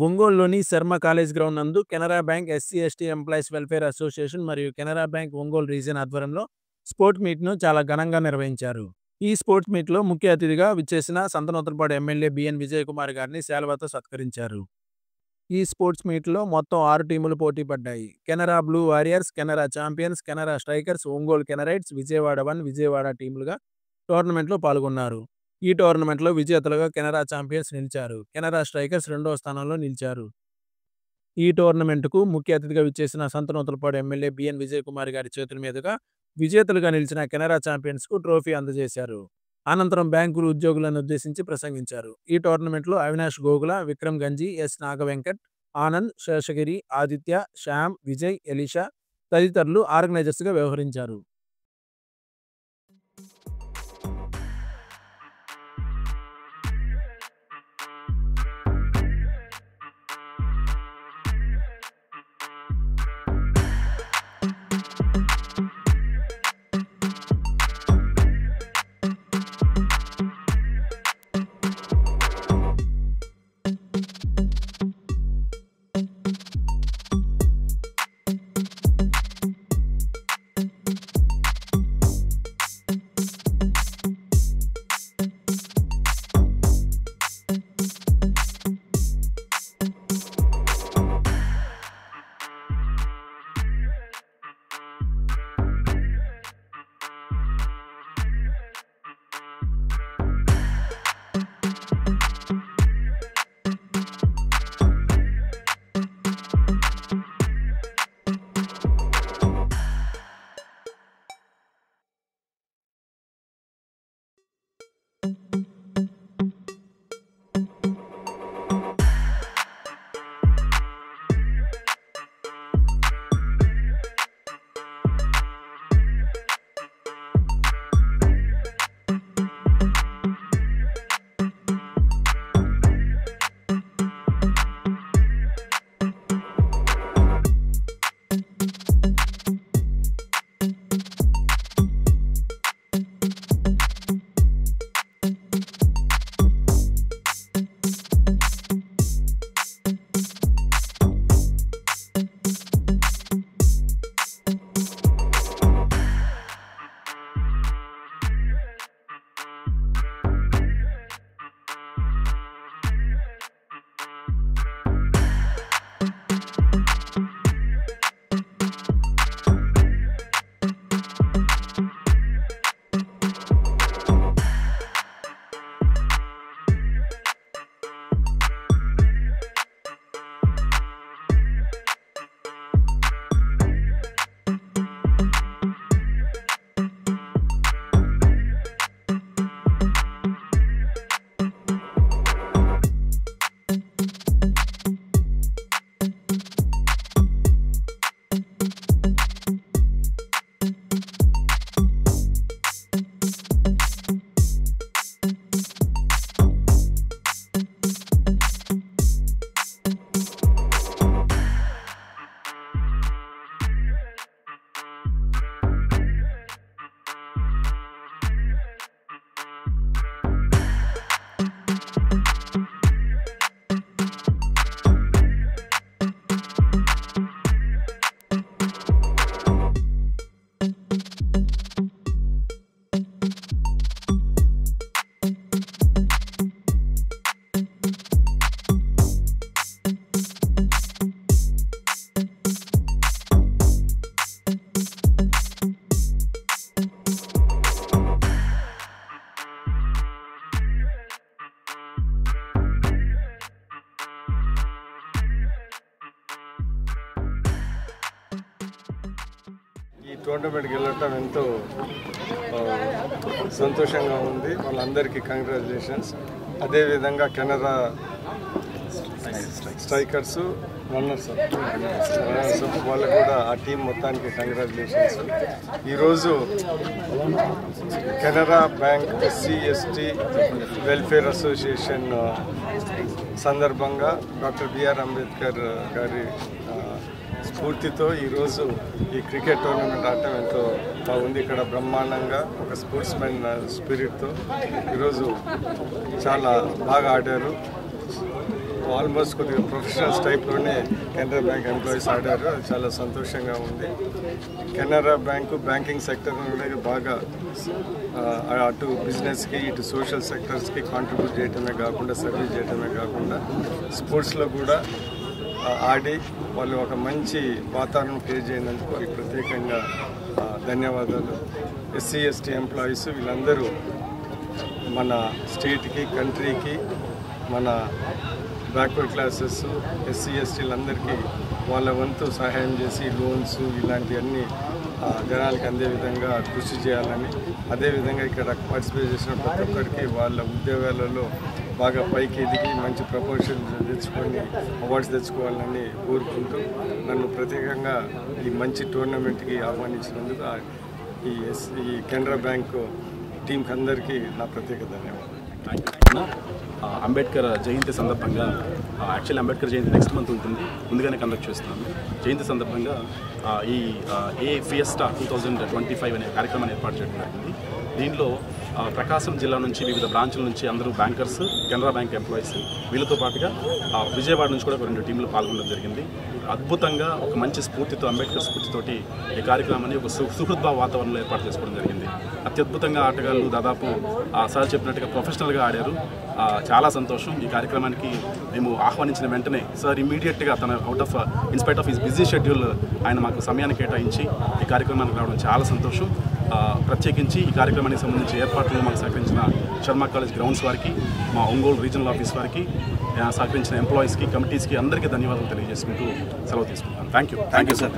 ఒంగోలులోని Sharma college ground నందు Canara bank SC ST employees welfare association మరియు కెనరా బ్యాంక్ ఒంగోలు రీజియన్ ఆధ్వర్యంలో స్పోర్ట్ మీట్ను చాలా ఘనంగా నిర్వహించారు. ఈ స్పోర్ట్స్ మీట్లో ముఖ్య అతిథిగా విచ్చేసిన సంతనూతలపాడు ఎమ్మెల్యే బిఎన్ విజయ్ కుమార్ గారిని శాలువాతో సత్కరించారు. ఈ స్పోర్ట్స్ మీట్లో మొత్తం 6 టీములు పోటీ పడ్డాయి. Canara blue warriors, Canara champions, Canara strikers, Ongole Canarites, Vijayawada 1, Vijayawada టీములుగా టోర్నమెంట్లో పాల్గొన్నారు. ఈ టోర్నమెంట్లో విజేతలుగా కెనరా ఛాంపియన్స్ నిలిచారు. కెనరా స్ట్రైకర్స్ 2వ స్థానంలో నిలిచారు. ఈ టోర్నమెంటుకు ముఖ్య అతిథిగా విచ్చేసిన సంతనూతలపాడు ఎమ్మెల్యే బిఎన్ విజయ్ కుమార్ గారి చేతుల మీదుగా విజేతలుగా నిలిచిన కెనరా ఛాంపియన్స్కు ట్రోఫీ అందజేశారు. అనంతరం బ్యాంకులు ఉద్యోగులను ఉద్దేశించి ప్రసంగించారు. ఈ టోర్నమెంట్లో అవినాష్ గోగుల, విక్రమ్ గంజి, ఎస్ నాగవెంకట్, ఆనంద్, శేషగిరి, ఆదిత్య, శ్యామ్, విజయ్, ఎలీషా తదితరులు ఆర్గనైజర్స్గా వ్యవహరించారు. టోర్నమెంట్కి వెళ్ళటం ఎంతో సంతోషంగా ఉంది. వాళ్ళందరికీ కంగ్రాచులేషన్స్. అదేవిధంగా కెనరా స్ట్రైకర్స్ రన్నర్స్ వాళ్ళకు కూడా ఆ టీం మొత్తానికి కంగ్రాచులేషన్స్. ఈరోజు Canara bank SC ST welfare association సందర్భంగా డాక్టర్ బిఆర్ అంబేద్కర్ గారి స్ఫూర్తితో ఈరోజు ఈ క్రికెట్ టోర్నమెంట్ ఆడటం ఎంతో బాగుంది. ఇక్కడ బ్రహ్మాండంగా ఒక స్పోర్ట్స్ మెన్ స్పిరిట్తో ఈరోజు చాలా బాగా ఆడారు. ఆల్మోస్ట్ కొద్దిగా ప్రొఫెషనల్స్ టైప్లోనే కెనరా బ్యాంక్ ఎంప్లాయీస్ ఆడారు. అది చాలా సంతోషంగా ఉంది. కెనరా బ్యాంకు బ్యాంకింగ్ సెక్టర్ బాగా అటు బిజినెస్కి ఇటు సోషల్ సెక్టర్స్కి కాంట్రిబ్యూట్ చేయడమే కాకుండా సర్వీస్ చేయడమే కాకుండా స్పోర్ట్స్లో కూడా ఆడి వాళ్ళు ఒక మంచి వాతావరణం క్రియేట్ చేయనందుకు వాళ్ళకి ప్రత్యేకంగా ధన్యవాదాలు. ఎస్సీ ఎస్టీ ఎంప్లాయీస్ వీళ్ళందరూ మన స్టేట్కి కంట్రీకి మన బ్యాక్వర్డ్ క్లాసెస్ ఎస్సీ ఎస్టీలందరికీ వాళ్ళ వంతు సహాయం చేసి లోన్స్ ఇలాంటివన్నీ జనాలకు అందే విధంగా కృషి చేయాలని, అదేవిధంగా ఇక్కడ పార్టిసిపేట్ చేసిన ప్రతి ఒక్కరికి వాళ్ళ ఉద్యోగాలలో బాగా పైకి ఎదిగి మంచి ప్రపోజల్ తెచ్చుకొని అవార్డ్స్ తెచ్చుకోవాలని కోరుకుంటూ నన్ను ప్రత్యేకంగా ఈ మంచి టోర్నమెంట్కి ఆహ్వానించినందుకు ఈ కెనరా బ్యాంకు టీంకి అందరికీ నా ప్రత్యేక ధన్యవాదాలు. అంబేద్కర్ జయంతి సందర్భంగా యాక్చువల్లీ అంబేద్కర్ జయంతి నెక్స్ట్ మంత్ ఉంటుంది, ముందుగానే కండక్ట్ చేస్తున్నాము. జయంతి సందర్భంగా ఈ ఏ ఫియస్టా 2025 అనే కార్యక్రమాన్ని ఏర్పాటు చేయడం జరిగింది. దీనిలో ప్రకాశం జిల్లా నుంచి వివిధ బ్రాంచ్ల నుంచి అందరూ బ్యాంకర్స్, కెనరా బ్యాంక్ ఎంప్లాయీస్, వీళ్ళతో పాటుగా విజయవాడ నుంచి కూడా 2 టీంలు పాల్గొనడం జరిగింది. అద్భుతంగా ఒక మంచి స్ఫూర్తితో, అంబేద్కర్ స్ఫూర్తితోటి ఈ కార్యక్రమాన్ని ఒక సుహృద్భావ వాతావరణంలో ఏర్పాటు చేసుకోవడం జరిగింది. అత్యద్భుతంగా ఆటగాళ్ళు దాదాపు సార్ చెప్పినట్టుగా ప్రొఫెషనల్గా ఆడారు. చాలా సంతోషం. ఈ కార్యక్రమానికి మేము ఆహ్వానించిన వెంటనే సార్ ఇమీడియట్గా తన in spite of his busy schedule ఆయన మాకు సమయాన్ని కేటాయించి ఈ కార్యక్రమానికి రావడం చాలా సంతోషం. ప్రత్యేకించి ఈ కార్యక్రమానికి సంబంధించి ఏర్పాట్లు మాకు సహకరించిన శర్మ కాలేజ్ గ్రౌండ్స్ వారికి, మా ఒంగోలు రీజనల్ ఆఫీస్ వారికి, సహకరించిన ఎంప్లాయీస్కి, కమిటీస్కి అందరికీ ధన్యవాదాలు తెలియజేసుకుంటూ సెలవు తీసుకుంటాను. Thank you sir.